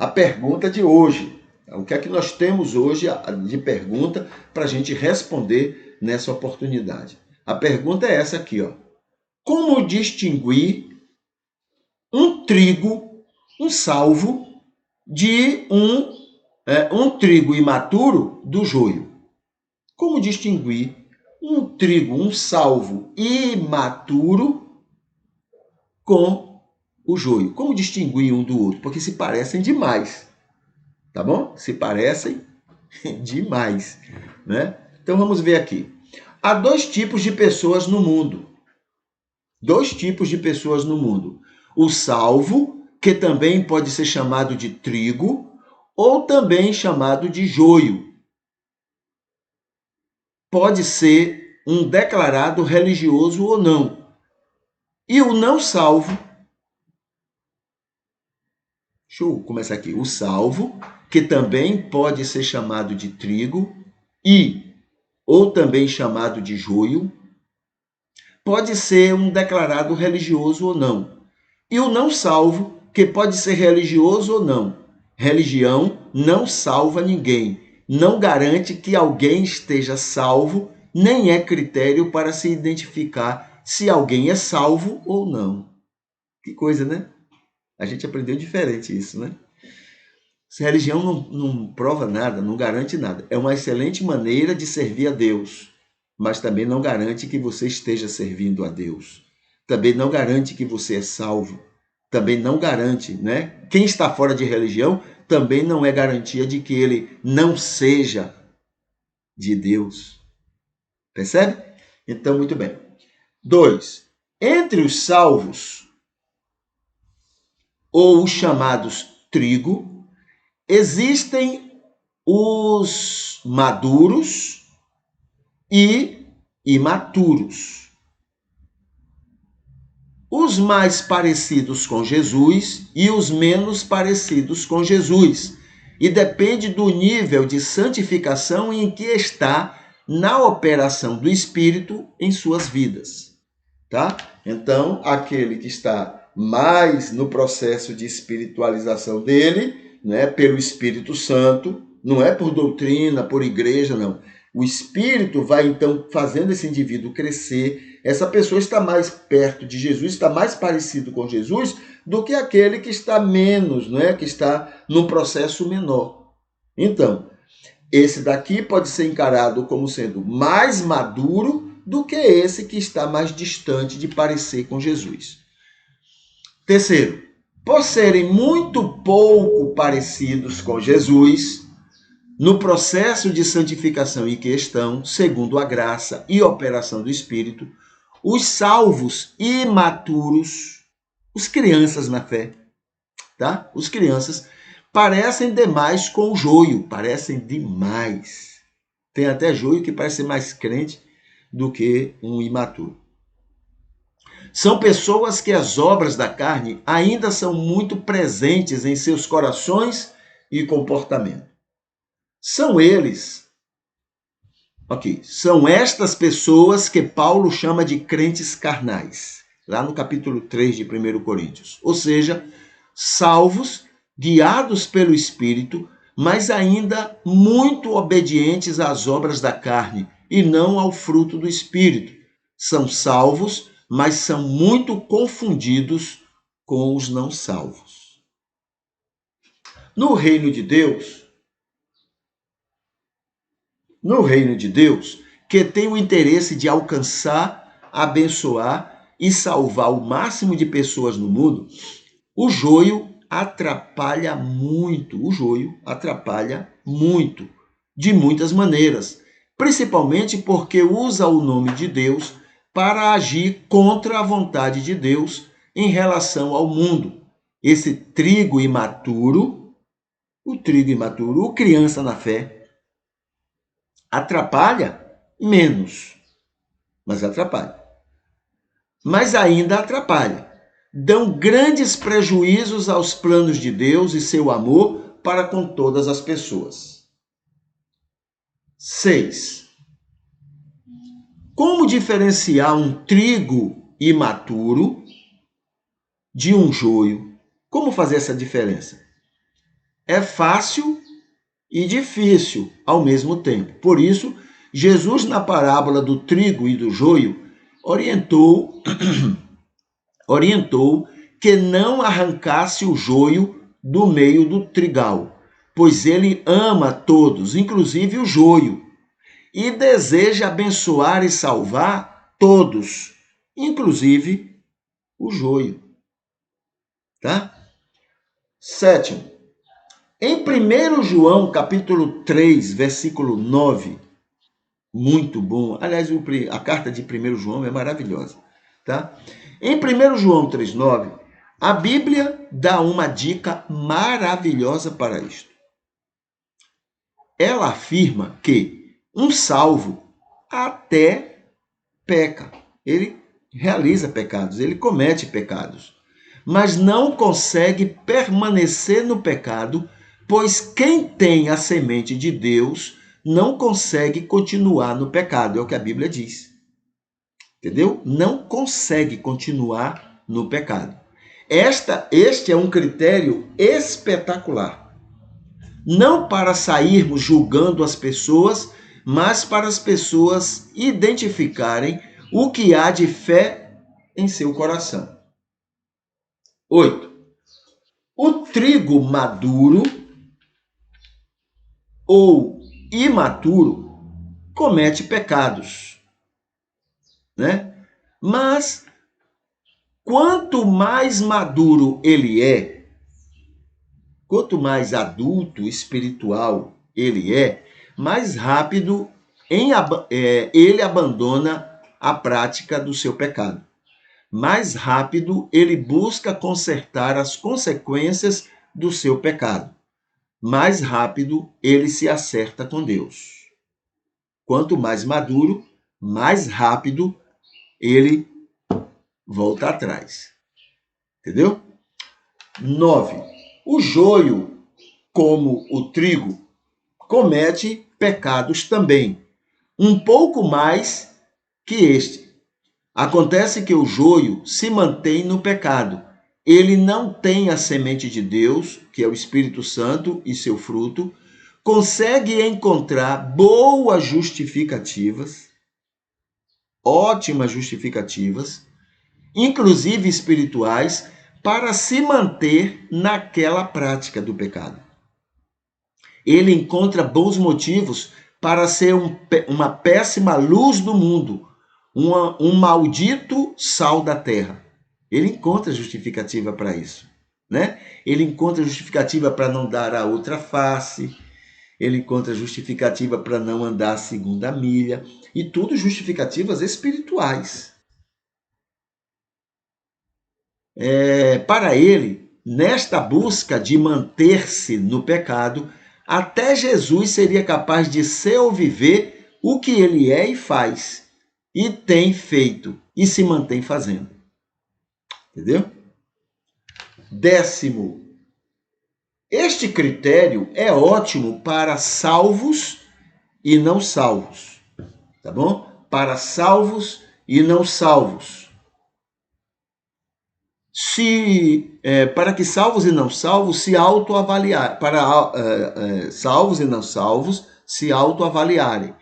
a pergunta de hoje. O que é que nós temos hoje de pergunta para a gente responder nessa oportunidade? A pergunta é essa aqui, ó. Como distinguir um trigo, um salvo, de um trigo imaturo do joio? Como distinguir um trigo, um salvo imaturo com o joio? Como distinguir um do outro? Porque se parecem demais, tá bom? Se parecem demais, né? Então vamos ver aqui. Há dois tipos de pessoas no mundo. Dois tipos de pessoas no mundo. O salvo, que também pode ser chamado de trigo, ou também chamado de joio. Pode ser um declarado religioso ou não. E o não salvo, deixa eu começar aqui. O salvo, que também pode ser chamado de trigo ou também chamado de joio, pode ser um declarado religioso ou não. E o não salvo, que pode ser religioso ou não. Religião não salva ninguém, não garante que alguém esteja salvo, nem é critério para se identificar se alguém é salvo ou não. Que coisa, né? A gente aprendeu diferente isso, né? Se religião não prova nada, não garante nada. É uma excelente maneira de servir a Deus, mas também não garante que você esteja servindo a Deus. Também não garante que você é salvo. Também não garante, né? Quem está fora de religião também não é garantia de que ele não seja de Deus. Percebe? Então, muito bem. 2. Entre os salvos, ou os chamados trigo, existem os maduros e imaturos. Os mais parecidos com Jesus e os menos parecidos com Jesus. E depende do nível de santificação em que está na operação do Espírito em suas vidas. Tá? Então, aquele que está mais no processo de espiritualização dele, né, pelo Espírito Santo, não é por doutrina, por igreja, não. O Espírito vai, então, fazendo esse indivíduo crescer. Essa pessoa está mais perto de Jesus, está mais parecido com Jesus do que aquele que está menos, né, que está num processo menor. Então, esse daqui pode ser encarado como sendo mais maduro do que esse que está mais distante de parecer com Jesus. Terceiro, por serem muito pouco parecidos com Jesus, no processo de santificação em que estão, segundo a graça e operação do Espírito, os salvos imaturos, os crianças na fé, tá? Os crianças parecem demais com o joio, parecem demais. Tem até joio que parece mais crente do que um imaturo. São pessoas que as obras da carne ainda são muito presentes em seus corações e comportamento. São estas pessoas que Paulo chama de crentes carnais, lá no capítulo 3 de 1 Coríntios. Ou seja, salvos, guiados pelo Espírito, mas ainda muito obedientes às obras da carne e não ao fruto do Espírito. São salvos, mas são muito confundidos com os não salvos. No reino de Deus, que tem o interesse de alcançar, abençoar e salvar o máximo de pessoas no mundo, o joio atrapalha muito, de muitas maneiras, principalmente porque usa o nome de Deus para agir contra a vontade de Deus em relação ao mundo. Esse trigo imaturo, o criança na fé, atrapalha menos, mas atrapalha. Mas ainda atrapalha. Dão grandes prejuízos aos planos de Deus e seu amor para com todas as pessoas. 6. Como diferenciar um trigo imaturo de um joio? Como fazer essa diferença? é fácil e difícil ao mesmo tempo. Por isso, Jesus, na parábola do trigo e do joio, orientou que não arrancasse o joio do meio do trigal, pois ele ama todos, inclusive o joio, e deseja abençoar e salvar todos, inclusive o joio. Tá? Sétimo, em 1 João, capítulo 3, versículo 9, muito bom. Aliás, a carta de 1 João é maravilhosa. Tá? Em 1 João 3,9, a Bíblia dá uma dica maravilhosa para isto. Ela afirma que um salvo até peca. Ele realiza pecados, ele comete pecados, mas não consegue permanecer no pecado, pois quem tem a semente de Deus não consegue continuar no pecado, é o que a Bíblia diz. Entendeu? Não consegue continuar no pecado. Este é um critério espetacular. Não para sairmos julgando as pessoas, mas para as pessoas identificarem o que há de fé em seu coração. 8. O trigo maduro ou imaturo comete pecados, né? Mas quanto mais maduro ele é, quanto mais adulto espiritual ele é, mais rápido ele abandona a prática do seu pecado. Mais rápido ele busca consertar as consequências do seu pecado. Mais rápido ele se acerta com Deus. Quanto mais maduro, mais rápido ele volta atrás. Entendeu? 9. O joio, como o trigo, comete pecados também, um pouco mais que este. Acontece que o joio se mantém no pecado. Ele não tem a semente de Deus, que é o Espírito Santo e seu fruto, consegue encontrar boas justificativas, ótimas justificativas, inclusive espirituais, para se manter naquela prática do pecado. Ele encontra bons motivos para ser uma péssima luz do mundo, um maldito sal da terra. Ele encontra justificativa para isso, né? Ele encontra justificativa para não dar a outra face, ele encontra justificativa para não andar a segunda milha, e tudo justificativas espirituais. Para ele, nesta busca de manter-se no pecado, até Jesus seria capaz de ser ou viver o que ele é e faz, e tem feito, e se mantém fazendo. Entendeu? 10º. Este critério é ótimo para salvos e não salvos. Tá bom? Para salvos e não salvos. Para que salvos e não salvos se autoavaliarem, salvos e não salvos se autoavaliarem,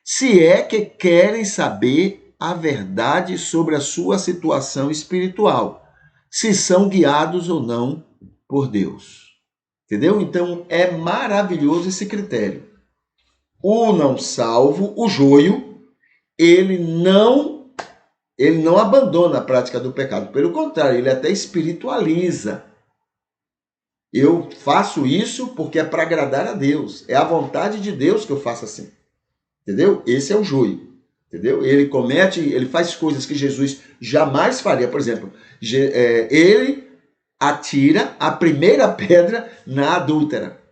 se é que querem saber a verdade sobre a sua situação espiritual, se são guiados ou não por Deus. Entendeu? Então é maravilhoso esse critério. O não salvo, o joio, ele não abandona a prática do pecado. Pelo contrário, ele até espiritualiza. Eu faço isso porque é para agradar a Deus. É a vontade de Deus que eu faço assim. Entendeu? Esse é o joio. Entendeu? Ele faz coisas que Jesus jamais faria. Por exemplo, ele atira a primeira pedra na adúltera.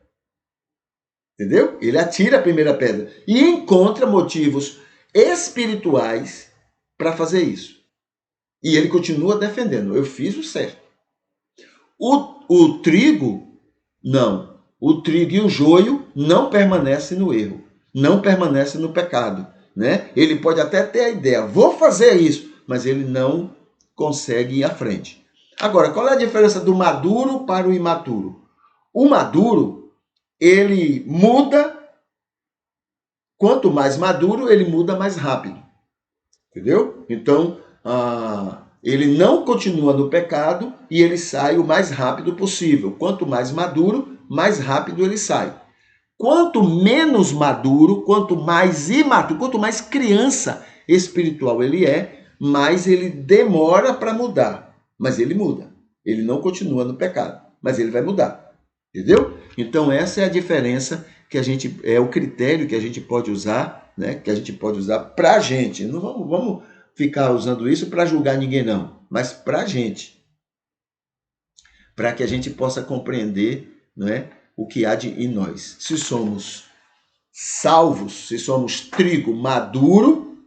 Entendeu? Ele atira a primeira pedra e encontra motivos espirituais para fazer isso. E ele continua defendendo. Eu fiz o certo. O trigo, não. O trigo e o joio não permanecem no erro. Não permanecem no pecado. Né? Ele pode até ter a ideia, vou fazer isso, mas ele não consegue ir à frente. Agora, qual é a diferença do maduro para o imaturo? O maduro, ele muda, quanto mais maduro, ele muda mais rápido. Entendeu? Então, ele não continua no pecado e ele sai o mais rápido possível. Quanto mais maduro, mais rápido ele sai. Quanto menos maduro, quanto mais imaturo, quanto mais criança espiritual ele é, mais ele demora para mudar. Mas ele muda. Ele não continua no pecado, mas ele vai mudar. Entendeu? Então essa é a diferença que a gente é o critério que a gente pode usar, né? Que a gente pode usar para a gente. Não vamos ficar usando isso para julgar ninguém não, mas para a gente, para que a gente possa compreender, né? O que há em nós. Se somos salvos, se somos trigo maduro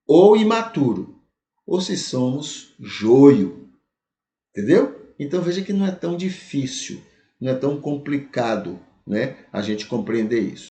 ou imaturo, ou se somos joio. Entendeu? Então veja que não é tão difícil, não é tão complicado, né, a gente compreender isso.